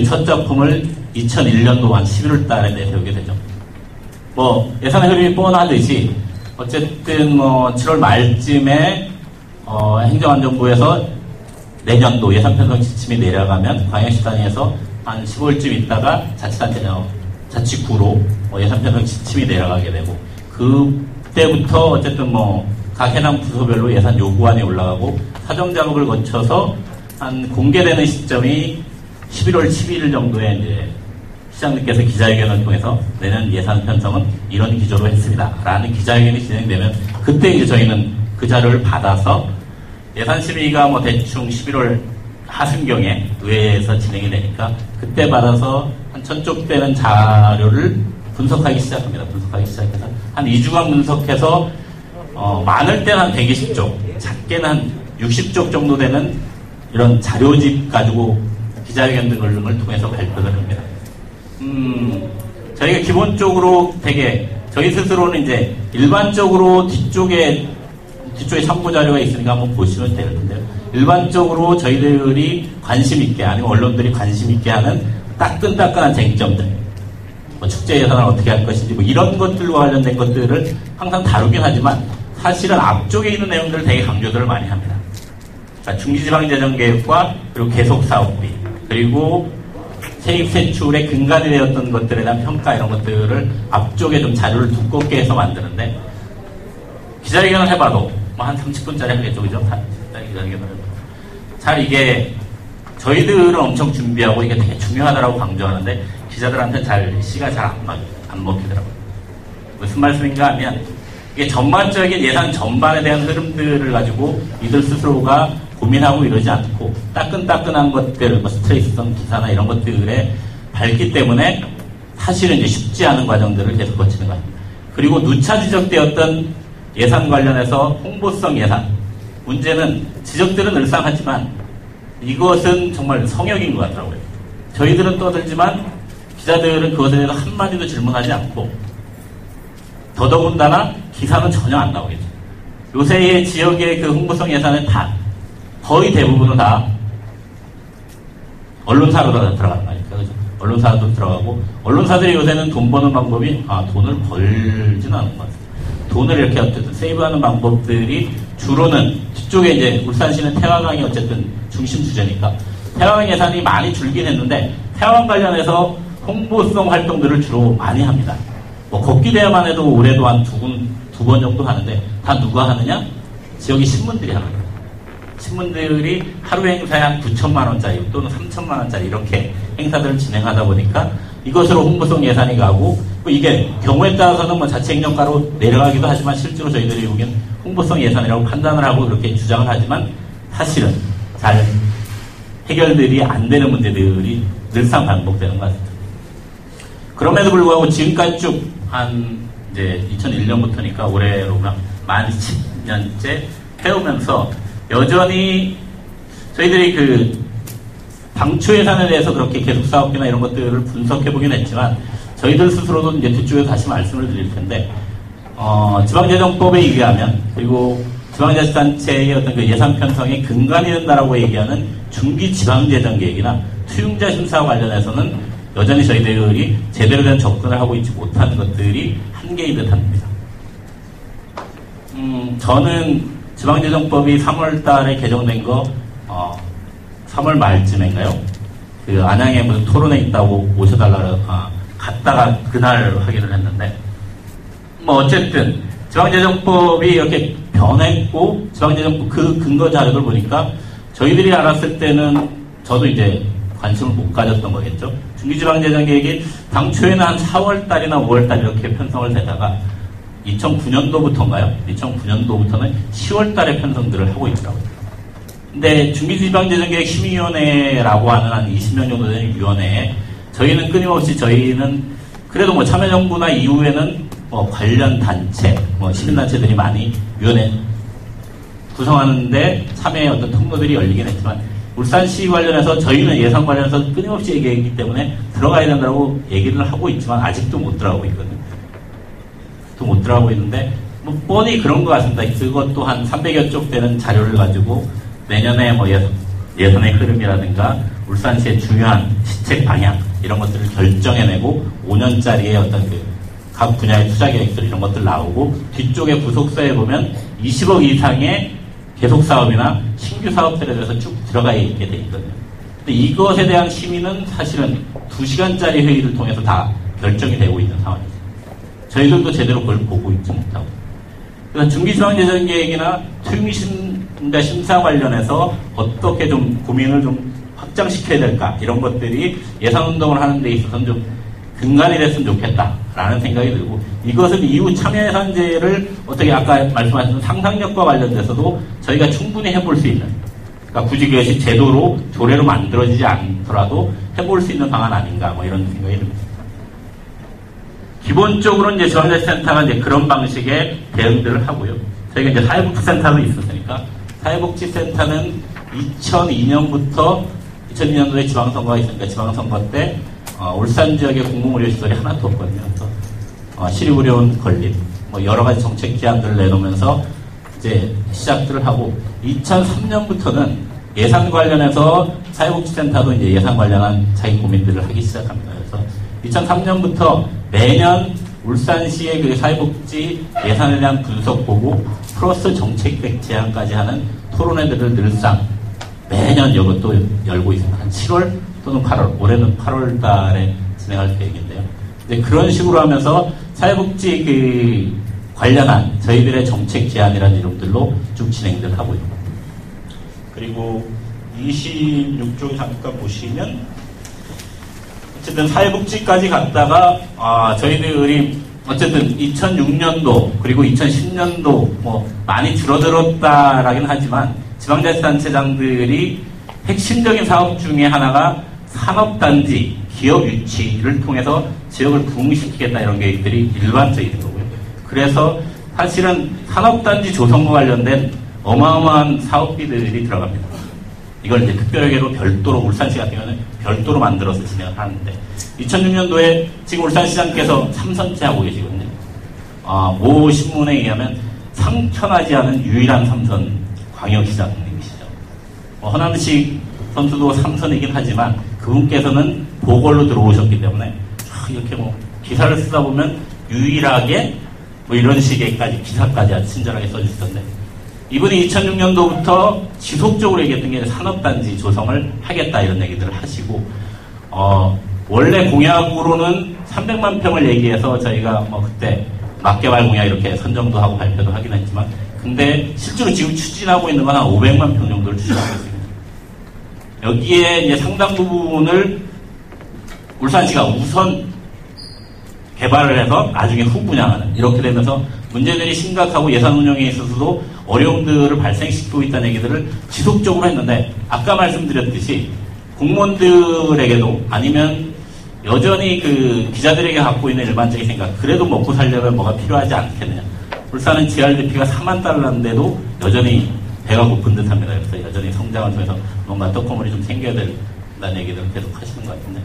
첫 작품을 2001년도 한 11월 달에 내세우게 되죠. 뭐 예산의 흐름이 뻔하듯이 어쨌든 뭐 7월 말쯤에 행정안전부에서 내년도 예산 편성 지침이 내려가면 광역시 단위에서 한 15일쯤 있다가 자치구로 예산 편성 지침이 내려가게 되고 그때부터 어쨌든 뭐 각 해당 부서별로 예산 요구안이 올라가고 사정 작업을 거쳐서 한 공개되는 시점이 11월 11일 정도에 이제 시장님께서 기자회견을 통해서 내년 예산 편성은 이런 기조로 했습니다. 라는 기자회견이 진행되면 그때 이제 저희는 그 자료를 받아서 예산 심의가 뭐 대충 11월 하순경에 의회에서 진행이 되니까 그때 받아서 한 1000쪽 되는 자료를 분석하기 시작합니다. 분석하기 시작해서 한 2주간 분석해서 많을 때는 한 120쪽, 작게는 한 60쪽 정도 되는 이런 자료집 가지고 기자회견 등을 통해서 발표를 합니다. 저희가 기본적으로 되게 저희 스스로는 이제 일반적으로 뒤쪽에 참고 자료가 있으니까 한번 보시면 될 텐데요. 일반적으로 저희들이 관심 있게 아니면 언론들이 관심 있게 하는 따끈따끈한 쟁점들, 뭐 축제 예산을 어떻게 할 것인지 뭐 이런 것들과 관련된 것들을 항상 다루긴 하지만 사실은 앞쪽에 있는 내용들을 되게 강조들을 많이 합니다. 그러니까 중기지방재정계획과 그리고 계속사업비 그리고 세입 세출의 근간이 되었던 것들에 대한 평가 이런 것들을 앞쪽에 좀 자료를 두껍게 해서 만드는데 기자회견을 해봐도 뭐 한 30분짜리 하겠죠, 그죠? 기자회견을 해봐도 잘 이게 저희들은 엄청 준비하고 이게 되게 중요하다라고 강조하는데 기자들한테 잘 시가 잘 안 먹히더라고요. 무슨 말씀인가 하면 이게 전반적인 예산 전반에 대한 흐름들을 가지고 이들 스스로가 고민하고 이러지 않고 따끈따끈한 것들, 뭐 스트레스성 기사나 이런 것들에 밝기 때문에 사실은 이제 쉽지 않은 과정들을 계속 거치는 거예요. 그리고 누차 지적되었던 예산 관련해서 홍보성 예산 문제는 지적들은 늘상하지만 이것은 정말 성역인 것 같더라고요. 저희들은 떠들지만 기자들은 그것에 대해서 한마디도 질문하지 않고 더더군다나 기사는 전혀 안 나오겠죠. 요새의 지역의 그 홍보성 예산은 다 거의 대부분은 다 언론사로 들어가는 거니까 그렇죠? 언론사도 들어가고 언론사들이 요새는 돈 버는 방법이 돈을 벌지는 않은 것 같아요. 돈을 이렇게 어쨌든 세이브하는 방법들이 주로는 뒤쪽에 이제 울산시는 태화강이 어쨌든 중심 주제니까 태화강 예산이 많이 줄긴 했는데 태화강 관련해서 홍보성 활동들을 주로 많이 합니다. 뭐 걷기 대회만 해도 올해도 한 두 번 정도 하는데 다 누가 하느냐? 지역의 신문들이 하는 거예요. 신문들이 하루 행사에 한 9천만 원짜리 또는 3천만 원짜리 이렇게 행사들을 진행하다 보니까 이것으로 홍보성 예산이 가고 뭐 이게 경우에 따라서는 뭐 자치행정가로 내려가기도 하지만 실제로 저희들이 보기엔 홍보성 예산이라고 판단을 하고 그렇게 주장을 하지만 사실은 잘 해결들이 안 되는 문제들이 늘상 반복되는 것 같습니다. 그럼에도 불구하고 지금까지 쭉 한 이제 2001년부터니까 올해로 만 10년째 해오면서 여전히 저희들이 그 당초 예산에 대해서 그렇게 계속 사업비나 이런 것들을 분석해 보긴 했지만 저희들 스스로도 이제 뒤쪽에 다시 말씀을 드릴 텐데 지방재정법에 의하면 그리고 지방자치단체의 어떤 그 예산 편성의 근간이 된다라고 얘기하는 중기지방재정계획이나 투융자 심사와 관련해서는 여전히 저희들이 제대로 된 접근을 하고 있지 못하는 것들이 한계인 듯합니다. 저는 지방재정법이 3월 달에 개정된 거 3월 말쯤인가요? 그 안양에 무슨 토론회 있다고 오셔달라고 갔다가 그날 확인을 했는데 뭐 어쨌든 지방재정법이 이렇게 변했고 지방재정법 그 근거 자료를 보니까 저희들이 알았을 때는 저도 이제 관심을 못 가졌던 거겠죠. 중기지방재정계획이 당초에는 한 4월달이나 5월달 이렇게 편성을 되다가 2009년도부터인가요? 2009년도부터는 10월달에 편성들을 하고 있더라고요. 근데 중기지방재정계획 심의위원회라고 하는 한 20명 정도 되는 위원회에 저희는 끊임없이 저희는 그래도 뭐 참여정부나 이후에는 뭐 관련 단체, 뭐 시민단체들이 많이 위원회 구성하는데 참여의 어떤 통로들이 열리긴 했지만 울산시 관련해서 저희는 예산 관련해서 끊임없이 얘기했기 때문에 들어가야 된다고 얘기를 하고 있지만 아직도 못 들어가고 있거든요. 또 못 들어가고 있는데 뭐 뻔히 그런 것 같습니다. 그것도 한 300여 쪽 되는 자료를 가지고 내년에 뭐 예산의 흐름이라든가 울산시의 중요한 시책 방향 이런 것들을 결정해내고 5년짜리의 어떤 각 분야의 투자 계획들 이런 것들 나오고 뒤쪽에 부속서에 보면 20억 이상의 계속 사업이나 신규 사업들에 대해서 쭉 들어가 있게 돼 있거든요. 근데 이것에 대한 심의는 사실은 2시간짜리 회의를 통해서 다 결정이 되고 있는 상황이죠. 저희들도 제대로 그걸 보고 있지 못하고. 그래서 중기지방재정계획이나 투명심사 심사 관련해서 어떻게 좀 고민을 좀 확장시켜야 될까 이런 것들이 예산운동을 하는 데 있어서는 좀 근간이 됐으면 좋겠다라는 생각이 들고 이것은 이후 참여예산제를 어떻게 아까 말씀하신 상상력과 관련돼서도 저희가 충분히 해볼 수 있는 그러니까 굳이 그것이 제도로 조례로 만들어지지 않더라도 해볼 수 있는 방안 아닌가 뭐 이런 생각이 듭니다. 기본적으로 이제 지방자치센터가 이제 그런 방식의 대응들을 하고요. 저희가 이제 사회복지센터도 있었으니까 사회복지센터는 2002년부터 2002년도에 지방선거가 있으니까 지방선거 때 울산 지역의 공공의료시설이 하나도 없거든요. 그래서 시립의료원 건립, 뭐 여러 가지 정책 기안들을 내놓으면서 이제 시작들을 하고 2003년부터는 예산 관련해서 사회복지센터도 이제 예산 관련한 자기 고민들을 하기 시작합니다. 그래서 2003년부터 매년 울산시의 그 사회복지 예산에 대한 분석 보고 플러스 정책백 제안까지 하는 토론회들을 늘상 매년 이것도 열고 있습니다. 한 7월 또는 8월, 올해는 8월 달에 진행할 계획인데요. 근데 그런 식으로 하면서 사회복지 그 관련한 저희들의 정책 제안이라는 이름들로 쭉 진행들 하고 있습니다. 그리고 26쪽 잠깐 보시면 어쨌든 사회복지까지 갔다가 저희들이 어쨌든 2006년도 그리고 2010년도 뭐 많이 줄어들었다라긴 하지만 지방자치단체장들이 핵심적인 사업 중에 하나가 산업단지 기업 유치를 통해서 지역을 부흥시키겠다 이런 계획들이 일반적인 거고요. 그래서 사실은 산업단지 조성과 관련된 어마어마한 사업비들이 들어갑니다. 이걸 이제 특별회계로 별도로 울산시 같은 경우는 별도로 만들어서 진행을 하는데 2006년도에 지금 울산시장께서 3선째 하고 계시거든요. 모 신문에 의하면 상천하지 않은 유일한 3선 광역시장님이시죠. 허남식 선수도 3선이긴 하지만 그분께서는 보궐로 들어오셨기 때문에 이렇게 뭐 기사를 쓰다 보면 유일하게 뭐 이런 식의까지 기사까지 아주 친절하게 써주셨는데 이분이 2006년도부터 지속적으로 얘기했던 게 산업단지 조성을 하겠다 이런 얘기들을 하시고 원래 공약으로는 300만 평을 얘기해서 저희가 뭐 그때 막개발 공약 이렇게 선정도 하고 발표도 하긴 했지만 근데 실제로 지금 추진하고 있는 건 한 500만 평 정도를 추진하고 있습니다. 여기에 이제 상당 부분을 울산시가 우선 개발을 해서 나중에 후분양하는 이렇게 되면서 문제들이 심각하고 예산 운영에 있어서도 어려움들을 발생시키고 있다는 얘기들을 지속적으로 했는데 아까 말씀드렸듯이 공무원들에게도 아니면 여전히 그 기자들에게 갖고 있는 일반적인 생각 그래도 먹고 살려면 뭐가 필요하지 않겠느냐. 울산은 GRDP가 4만 달러인데도 여전히 배가 고픈 듯합니다. 그래서 여전히 성장을 통해서 뭔가 떡고물이 좀 생겨야 된다는 얘기들을 계속 하시는 것 같은데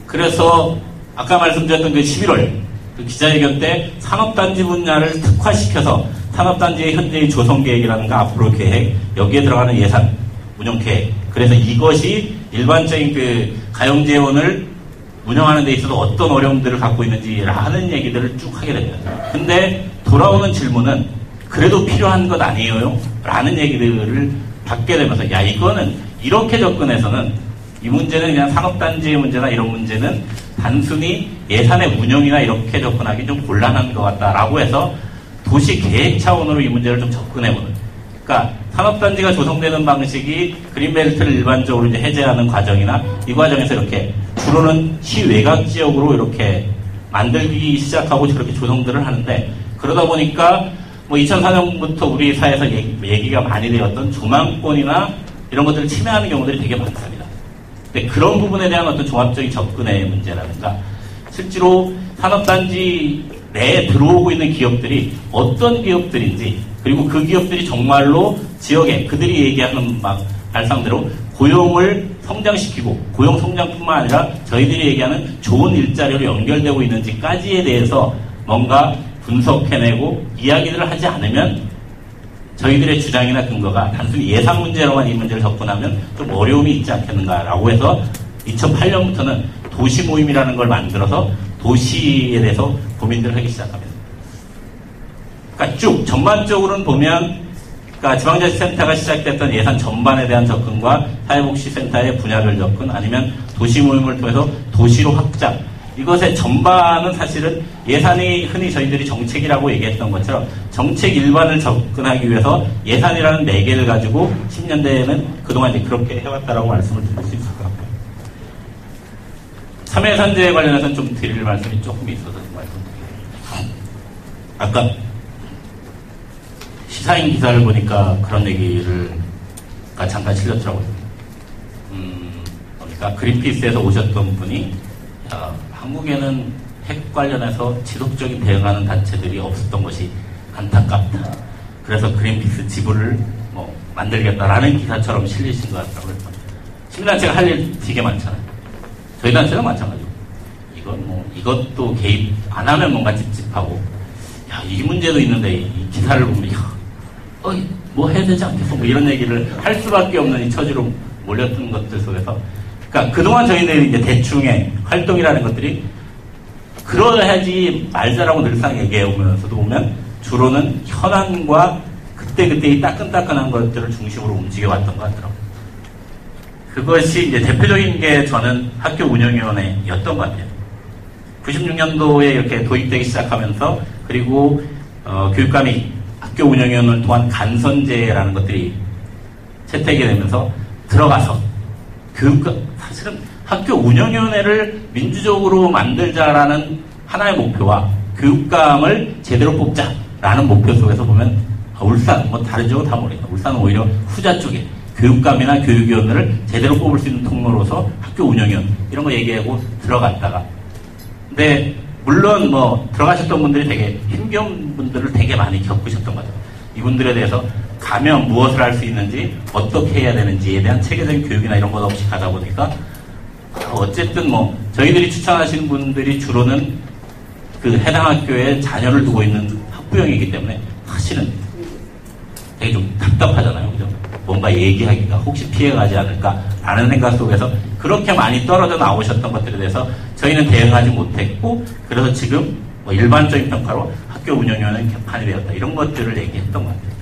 그래서 아까 말씀드렸던 그 11월 그 기자회견 때 산업단지 분야를 특화시켜서 산업단지의 현재의 조성계획이라든가 앞으로 계획 여기에 들어가는 예산 운영계획 그래서 이것이 일반적인 그 가용재원을 운영하는 데 있어서 어떤 어려움들을 갖고 있는지 하는 얘기들을 쭉 하게 됩니다. 근데 돌아오는 질문은 그래도 필요한 것 아니에요? 라는 얘기들을 받게 되면서 야 이거는 이렇게 접근해서는 이 문제는 그냥 산업단지의 문제나 이런 문제는 단순히 예산의 운영이나 이렇게 접근하기 좀 곤란한 것 같다라고 해서 도시 계획 차원으로 이 문제를 좀 접근해보는. 그러니까 산업단지가 조성되는 방식이 그린벨트를 일반적으로 이제 해제하는 과정이나 이 과정에서 이렇게 주로는 시외곽 지역으로 이렇게 만들기 시작하고 그렇게 조성들을 하는데 그러다 보니까 뭐 2004년부터 우리 사회에서 얘기가 많이 되었던 조망권이나 이런 것들을 침해하는 경우들이 되게 많습니다. 근데 그런 부분에 대한 어떤 종합적인 접근의 문제라든가 실제로 산업단지 내에 들어오고 있는 기업들이 어떤 기업들인지 그리고 그 기업들이 정말로 지역에 그들이 얘기하는 막 발상대로 고용을 성장시키고 고용 성장뿐만 아니라 저희들이 얘기하는 좋은 일자리로 연결되고 있는지까지에 대해서 뭔가 분석해내고 이야기를 하지 않으면 저희들의 주장이나 근거가 단순히 예산 문제로만 이 문제를 접근하면 좀 어려움이 있지 않겠는가라고 해서 2008년부터는 도시 모임이라는 걸 만들어서 도시에 대해서 고민들을 하기 시작합니다. 그러니까 쭉 전반적으로는 보면 그러니까 지방자치센터가 시작됐던 예산 전반에 대한 접근과 사회복지센터의 분야별 접근 아니면 도시 모임을 통해서 도시로 확장 이것의 전반은 사실은 예산이 흔히 저희들이 정책이라고 얘기했던 것처럼 정책 일반을 접근하기 위해서 예산이라는 매개를 가지고 10년대에는 그동안 이제 그렇게 해왔다라고 말씀을 드릴 수 있을 것 같고요. 참여예산제에 관련해서는 좀 드릴 말씀이 조금 있어서 좀 말씀드릴게요. 아까 시사인 기사를 보니까 그런 얘기를 잠깐 실렸더라고요. 그러니까 그린피스에서 오셨던 분이 한국에는 핵 관련해서 지속적인 대응하는 단체들이 없었던 것이 안타깝다. 그래서 그린피스 지부를 만들겠다라는 기사처럼 실리신 것 같다고 했죠. 시민단체가 할 일 되게 많잖아요. 저희 단체도 마찬가지고. 이것도 개입 안 하면 뭔가 찝찝하고, 야, 이 문제도 있는데, 이 기사를 보면, 뭐 해야 되지 않겠어? 뭐 이런 얘기를 할 수밖에 없는 이 처지로 몰렸던 것들 속에서. 그러니까 그동안 저희들이 이제 대충의 활동이라는 것들이 그러야지 말자라고 늘상 얘기해 오면서도 보면 주로는 현안과 그때그때의 따끈따끈한 것들을 중심으로 움직여 왔던 것 같더라고요. 그것이 이제 대표적인 게 저는 학교 운영위원회였던 것 같아요. 96년도에 이렇게 도입되기 시작하면서 그리고 교육감이 학교 운영위원회를 통한 간선제라는 것들이 채택이 되면서 들어가서 사실은 학교 운영위원회를 민주적으로 만들자라는 하나의 목표와 교육감을 제대로 뽑자라는 목표 속에서 보면 울산, 다른 지역은 다 모르겠다. 울산은 오히려 후자 쪽에 교육감이나 교육위원회를 제대로 뽑을 수 있는 통로로서 학교 운영위원 이런 거 얘기하고 들어갔다가 근데 물론 들어가셨던 분들이 되게 힘겨운 분들을 되게 많이 겪으셨던 거죠. 이분들에 대해서 가면 무엇을 할 수 있는지 어떻게 해야 되는지에 대한 체계적인 교육이나 이런 것 없이 가다 보니까 어쨌든 저희들이 추천하시는 분들이 주로는 그 해당 학교에 자녀를 두고 있는 학부형이기 때문에 사실은 되게 좀 답답하잖아요. 그죠? 뭔가 얘기하기가 혹시 피해가지 않을까라는 생각 속에서 그렇게 많이 떨어져 나오셨던 것들에 대해서 저희는 대응하지 못했고 그래서 지금 일반적인 평가로 학교 운영위원회는 개판이 되었다. 이런 것들을 얘기했던 것 같아요.